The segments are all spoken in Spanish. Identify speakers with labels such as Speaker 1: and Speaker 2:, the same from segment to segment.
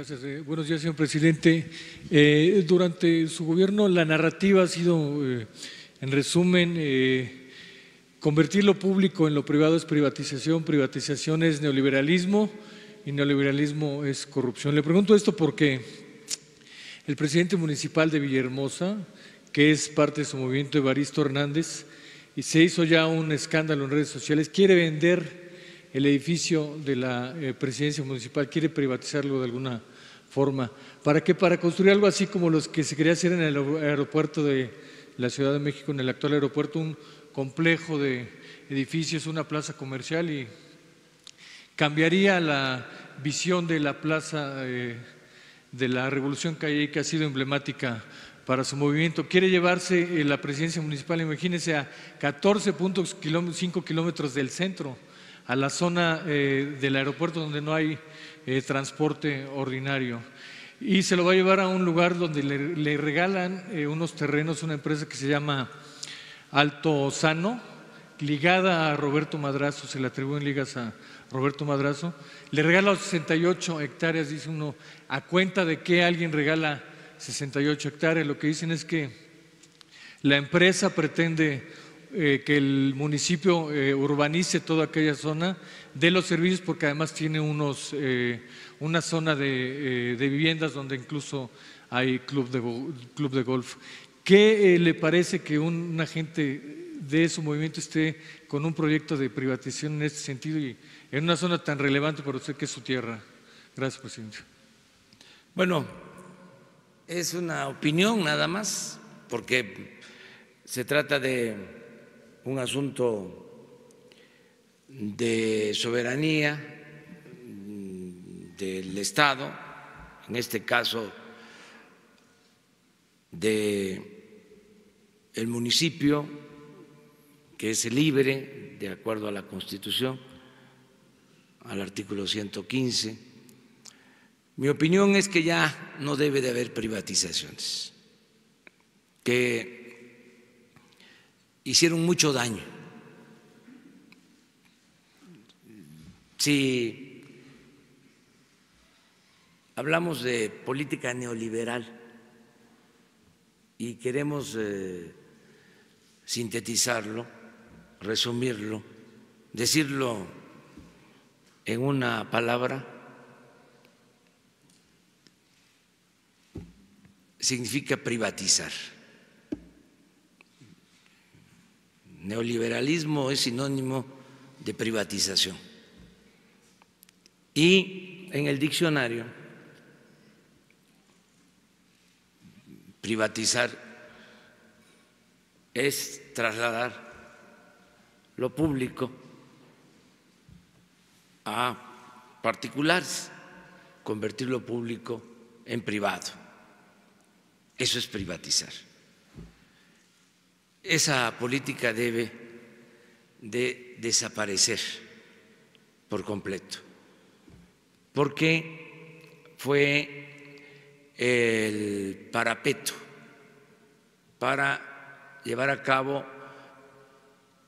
Speaker 1: Gracias. Buenos días, señor presidente. Durante su gobierno la narrativa ha sido, en resumen, convertir lo público en lo privado es privatización, privatización es neoliberalismo y neoliberalismo es corrupción. Le pregunto esto porque el presidente municipal de Villahermosa, que es parte de su movimiento, Evaristo Hernández, y se hizo ya un escándalo en redes sociales, quiere vender el edificio de la presidencia municipal, quiere privatizarlo de alguna forma. ¿Para qué? Para construir algo así como los que se quería hacer en el aeropuerto de la Ciudad de México, en el actual aeropuerto, un complejo de edificios, una plaza comercial, y cambiaría la visión de la plaza de la Revolución Calle, que ha sido emblemática para su movimiento. Quiere llevarse la presidencia municipal, imagínense, a 14.5 kilómetros del centro, a la zona del aeropuerto donde no hay transporte ordinario, y se lo va a llevar a un lugar donde le regalan unos terrenos, una empresa que se llama Alto Sano, ligada a Roberto Madrazo, se le atribuyen ligas a Roberto Madrazo, le regala 68 hectáreas, dice uno, ¿a cuenta de qué alguien regala 68 hectáreas? Lo que dicen es que la empresa pretende que el municipio urbanice toda aquella zona de los servicios, porque además tiene una zona de viviendas donde incluso hay club de golf. ¿Qué le parece que un agente de su movimiento esté con un proyecto de privatización en este sentido y en una zona tan relevante para usted que es su tierra? Gracias, presidente.
Speaker 2: Bueno, es una opinión nada más, porque se trata de un asunto de soberanía del Estado, en este caso del municipio, que es libre de acuerdo a la Constitución, al artículo 115. Mi opinión es que ya no debe de haber privatizaciones, que hicieron mucho daño. Si hablamos de política neoliberal y queremos sintetizarlo, resumirlo, decirlo en una palabra, significa privatizar. Neoliberalismo es sinónimo de privatización. Y en el diccionario, privatizar es trasladar lo público a particulares, convertir lo público en privado. Eso es privatizar. Esa política debe de desaparecer por completo, porque fue el parapeto para llevar a cabo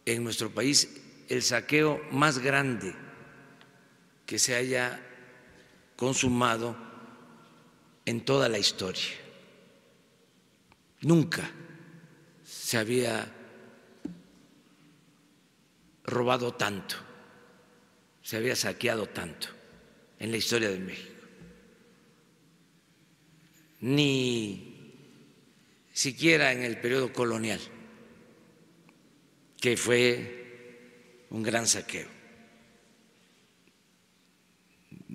Speaker 2: en nuestro país el saqueo más grande que se haya consumado en toda la historia. Nunca se había robado tanto, se había saqueado tanto en la historia de México. Ni siquiera en el periodo colonial, que fue un gran saqueo.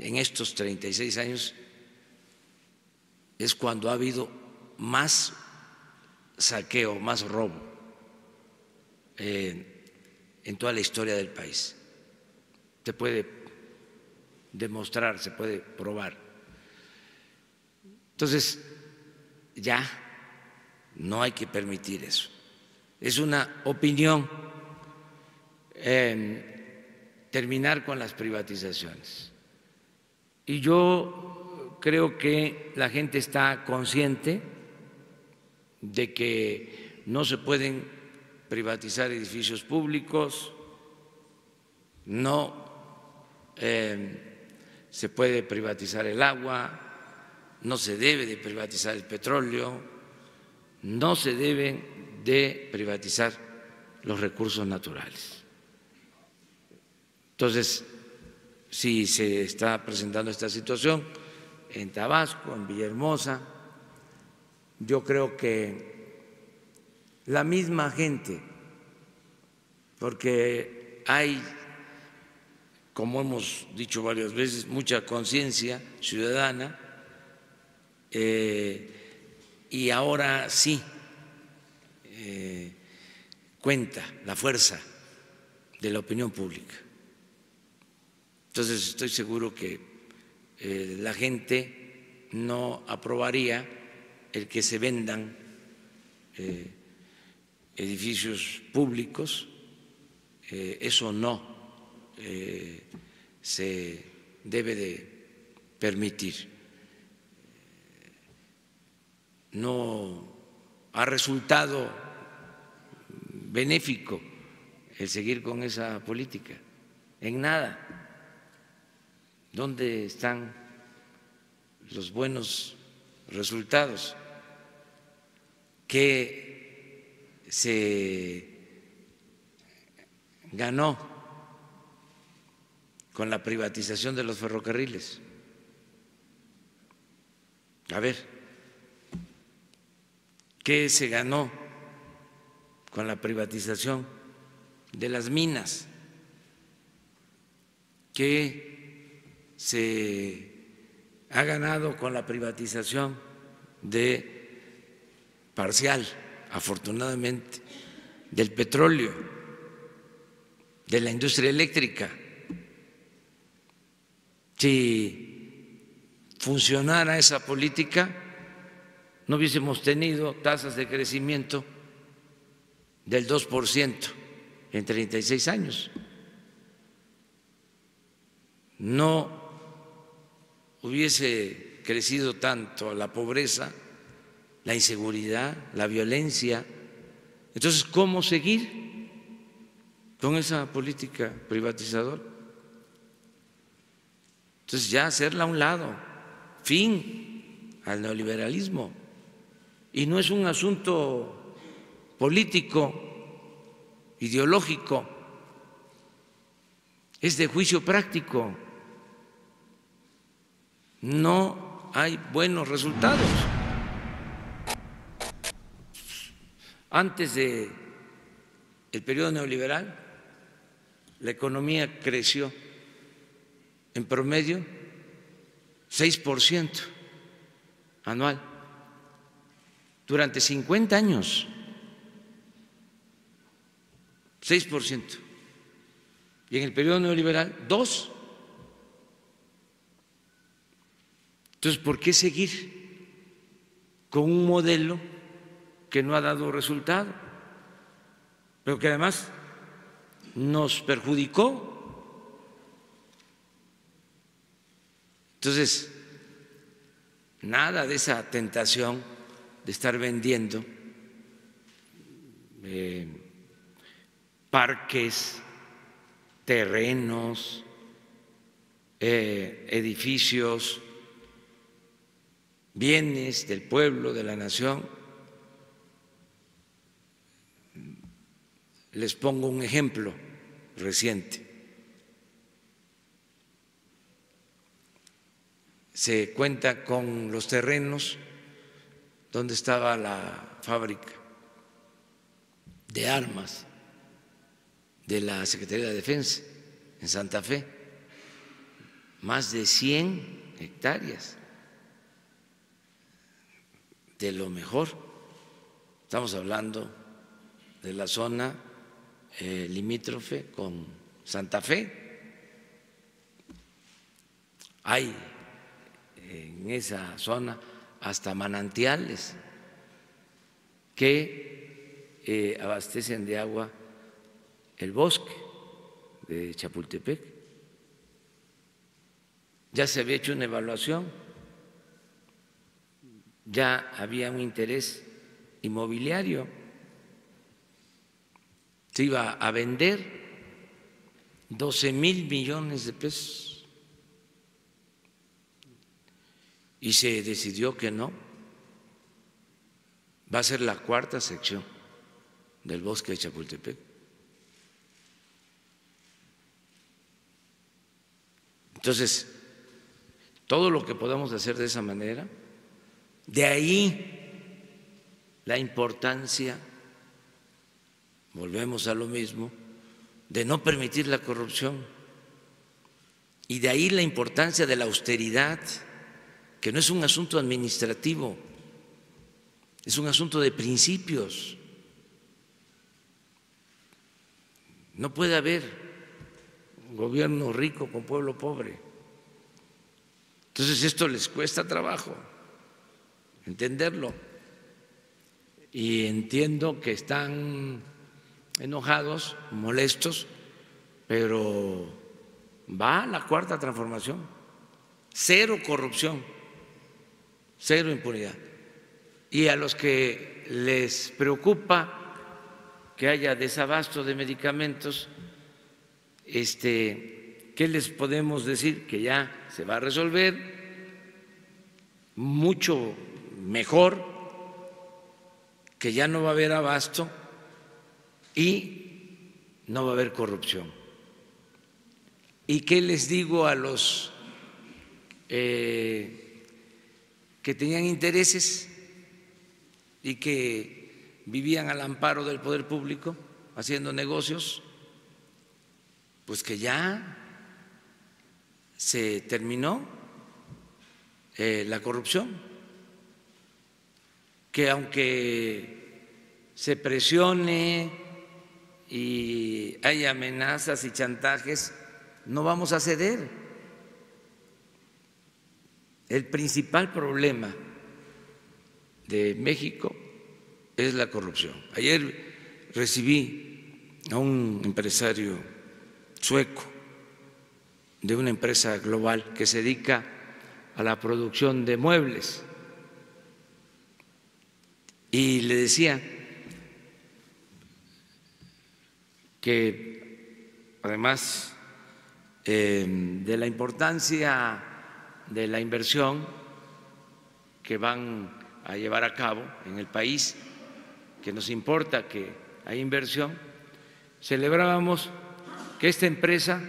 Speaker 2: En estos 36 años es cuando ha habido más saqueo, más robo en toda la historia del país. Se puede demostrar, se puede probar. Entonces, ya no hay que permitir eso. Es una opinión terminar con las privatizaciones. Y yo creo que la gente está consciente de que no se pueden privatizar edificios públicos, no se puede privatizar el agua, no se debe de privatizar el petróleo, no se deben de privatizar los recursos naturales. Entonces, si se está presentando esta situación en Tabasco, en Villahermosa, yo creo que la misma gente, porque hay, como hemos dicho varias veces, mucha conciencia ciudadana, y ahora sí cuenta la fuerza de la opinión pública. Entonces estoy seguro que la gente no aprobaría el que se vendan edificios públicos, eso no se debe de permitir. No ha resultado benéfico el seguir con esa política, en nada. ¿Dónde están los buenos resultados? ¿Qué se ganó con la privatización de los ferrocarriles? A ver, ¿qué se ganó con la privatización de las minas? ¿Qué se ha ganado con la privatización parcial, afortunadamente, del petróleo, de la industria eléctrica? Si funcionara esa política, no hubiésemos tenido tasas de crecimiento del 2% en 36 años. No hubiese crecido tanto la pobreza, la inseguridad, la violencia. Entonces, ¿cómo seguir con esa política privatizadora? Entonces, ya hacerla a un lado, fin al neoliberalismo. Y no es un asunto político, ideológico, es de juicio práctico. No hay buenos resultados. Antes del periodo neoliberal, la economía creció en promedio 6% anual durante 50 años, 6%. Y en el periodo neoliberal, 2%. Entonces, ¿por qué seguir con un modelo que no ha dado resultado, pero que además nos perjudicó? Entonces, nada de esa tentación de estar vendiendo parques, terrenos, edificios, bienes del pueblo, de la nación. Les pongo un ejemplo reciente. Se cuenta con los terrenos donde estaba la fábrica de armas de la Secretaría de Defensa en Santa Fe, más de 100 hectáreas de lo mejor. Estamos hablando de la zona limítrofe con Santa Fe. Hay en esa zona hasta manantiales que abastecen de agua el bosque de Chapultepec. Ya se había hecho una evaluación, ya había un interés inmobiliario, se iba a vender 12,000 millones de pesos. y se decidió que no. Va a ser la cuarta sección del bosque de Chapultepec. Entonces, todo lo que podamos hacer de esa manera, de ahí la importancia, volvemos a lo mismo, de no permitir la corrupción, y de ahí la importancia de la austeridad, que no es un asunto administrativo, es un asunto de principios. No puede haber un gobierno rico con pueblo pobre. Entonces esto les cuesta trabajo entenderlo, y entiendo que están enojados, molestos, pero va la cuarta transformación, cero corrupción, cero impunidad. Y a los que les preocupa que haya desabasto de medicamentos, ¿qué les podemos decir? Que ya se va a resolver mucho mejor, que ya no va a haber abasto y no va a haber corrupción. ¿Y qué les digo a los que tenían intereses y que vivían al amparo del poder público haciendo negocios? Pues que ya se terminó la corrupción, que aunque se presione y hay amenazas y chantajes, no vamos a ceder. El principal problema de México es la corrupción. Ayer recibí a un empresario sueco de una empresa global que se dedica a la producción de muebles y le decía que además de la importancia de la inversión que van a llevar a cabo en el país, que nos importa que haya inversión, celebrábamos que esta empresa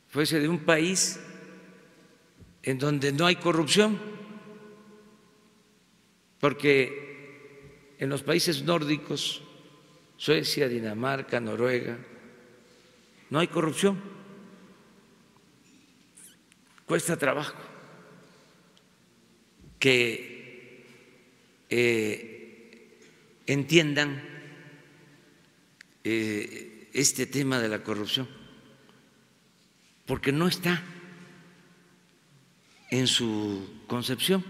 Speaker 2: fuese de un país en donde no hay corrupción, porque en los países nórdicos, Suecia, Dinamarca, Noruega, no hay corrupción, cuesta trabajo que entiendan este tema de la corrupción, porque no está en su concepción.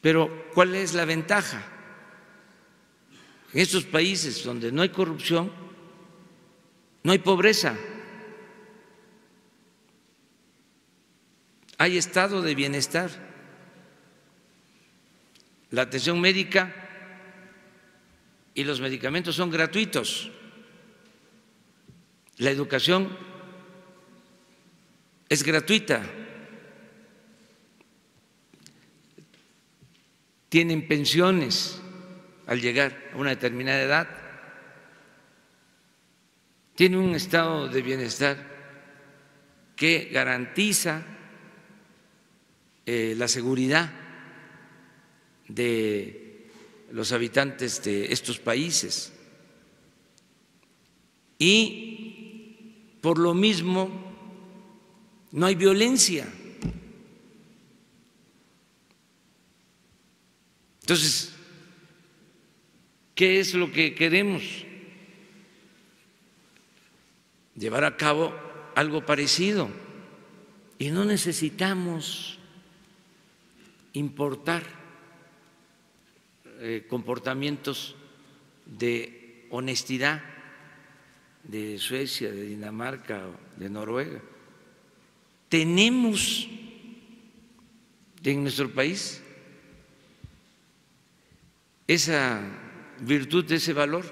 Speaker 2: Pero ¿cuál es la ventaja? En estos países donde no hay corrupción, no hay pobreza, hay estado de bienestar, la atención médica y los medicamentos son gratuitos, la educación es gratuita, tienen pensiones al llegar a una determinada edad, tienen un estado de bienestar que garantiza la seguridad de los habitantes de estos países, y por lo mismo no hay violencia. Entonces, ¿qué es lo que queremos? Llevar a cabo algo parecido, y no necesitamos importar comportamientos de honestidad de Suecia, de Dinamarca, de Noruega. Tenemos en nuestro país esa virtud, ese valor.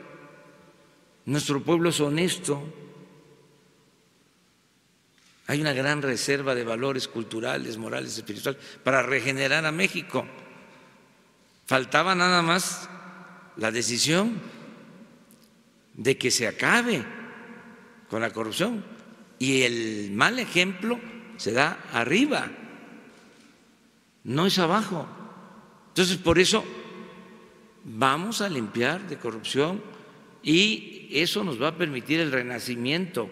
Speaker 2: Nuestro pueblo es honesto, Hay una gran reserva de valores culturales, morales, espirituales para regenerar a México. Faltaba nada más la decisión de que se acabe con la corrupción, y el mal ejemplo se da arriba, no es abajo. Entonces, por eso vamos a limpiar de corrupción y eso nos va a permitir el renacimiento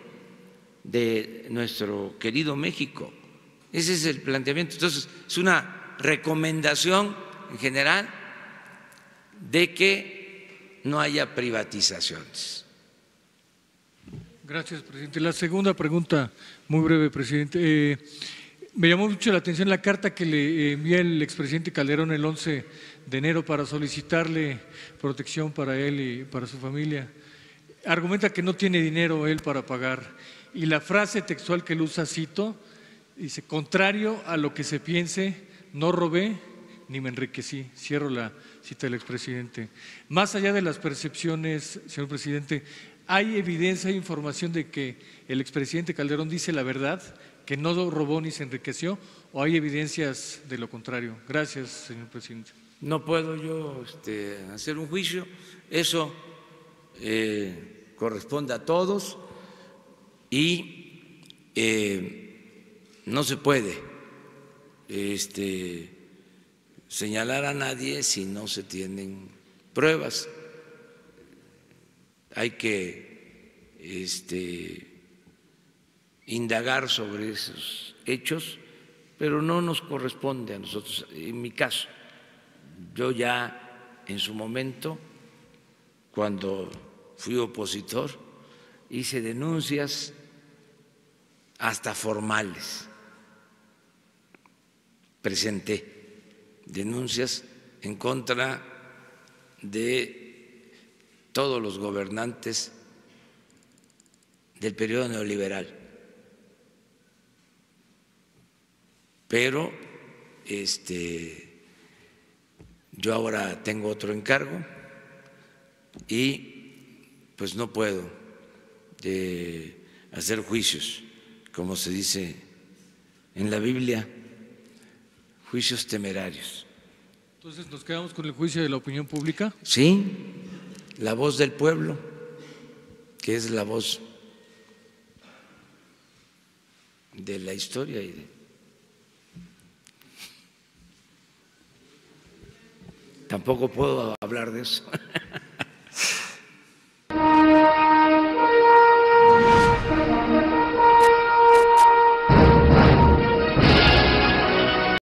Speaker 2: de nuestro querido México. Ese es el planteamiento. Entonces, es una recomendación en general de que no haya privatizaciones.
Speaker 1: Gracias, presidente. La segunda pregunta, muy breve, presidente. Me llamó mucho la atención la carta que le envía el expresidente Calderón el 11 de enero para solicitarle protección para él y para su familia. Argumenta que no tiene dinero él para pagar. Y la frase textual que él usa, cito, dice: contrario a lo que se piense, no robé ni me enriquecí. Cierro la cita del expresidente. Más allá de las percepciones, señor presidente, ¿hay evidencia, hay información de que el expresidente Calderón dice la verdad, que no robó ni se enriqueció, o hay evidencias de lo contrario? Gracias, señor presidente.
Speaker 2: No puedo yo hacer un juicio, eso corresponde a todos y no se puede señalar a nadie si no se tienen pruebas. Hay que indagar sobre esos hechos, pero no nos corresponde a nosotros. En mi caso, yo ya en su momento, cuando fui opositor, hice denuncias hasta formales, presenté denuncias en contra de todos los gobernantes del periodo neoliberal, pero yo ahora tengo otro encargo y pues no puedo hacer juicios, como se dice en la Biblia, juicios temerarios.
Speaker 1: Entonces, ¿nos quedamos con el juicio de la opinión pública?
Speaker 2: Sí, la voz del pueblo, que es la voz de la historia y tampoco puedo hablar de eso.